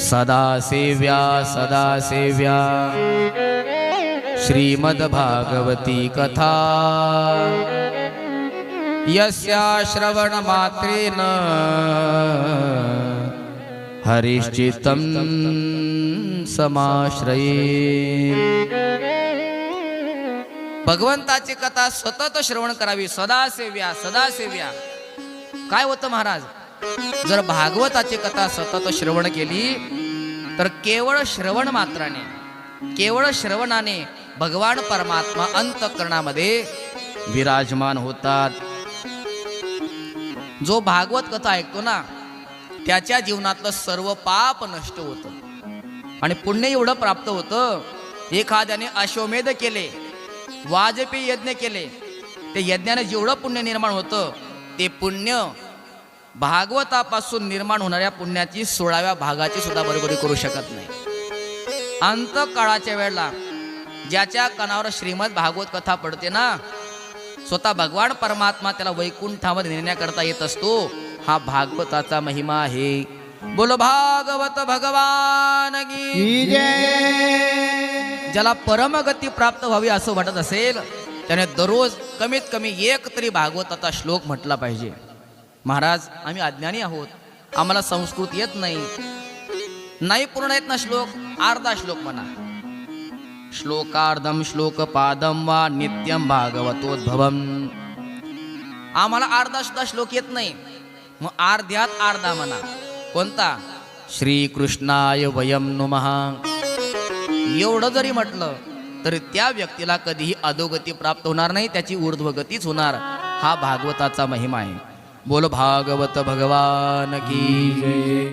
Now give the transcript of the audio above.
सदा सेव्या श्रीमद्भागवती कथा यस्या श्रवण मात्रेन हरिश्चित्तं समाश्रये। भगवंताची कथा सतत श्रवण करावी, सदा सेव्या। काय होतं महाराज, जर भागवताची कथा सतत श्रवण केली तर केवळ श्रवण मात्राने, केवळ श्रवणाने भगवान परमात्मा अंतःकरणामध्ये विराजमान होतात। जो भागवत कथा ऐकतो ना त्याच्या जीवनातलं सर्व पाप नष्ट होतं आणि पुण्य एवढं प्राप्त होतं। एखाद्याने अश्वमेध केले, वाजपेयी यज्ञ केले, ते यज्ञाने जेवढं पुण्य निर्माण होतं ते पुण्य भागवतापासून निर्माण होणाऱ्या पुण्याची 16व्या भागाची सुद्धा बरोबरी करू शकत नाही। अंतकाळाच्या वेळेला ज्याच्या कानावर श्रीमद भागवत कथा पडते ना, स्वतः भगवान परमात्मा त्याला वैकुंठामध्ये नेण्याकरता येत असतो। हा भागवताचा महिमा आहे। बोलो भागवत भगवान की जय। ज्याला परमगती प्राप्त व्हावी असं वाटत असेल त्याने दररोज कमीत कमी एक तरी भागवताचा श्लोक म्हटला पाहिजे। महाराज आम्ही अज्ञानी आहोत, आम्हाला संस्कृत येत नाही पूर्ण येत ना श्लोक, अर्धा श्लोक म्हणा। श्लोकार्धम श्लोकपादम वा नित्यम भागवतोद्भवम। आम्हाला अर्धा सुद्धा श्लोक येत नाही, मग अर्ध्यात अर्धा म्हणा। कोणता? श्रीकृष्णाय वयम नमः। एवढं जरी म्हटलं तरी त्या व्यक्तीला कधीही अधोगती प्राप्त होणार नाही, त्याची ऊर्ध्वगतीच होणार। हा भागवताचा महिमा आहे। बोल भागवत भगवान की जय।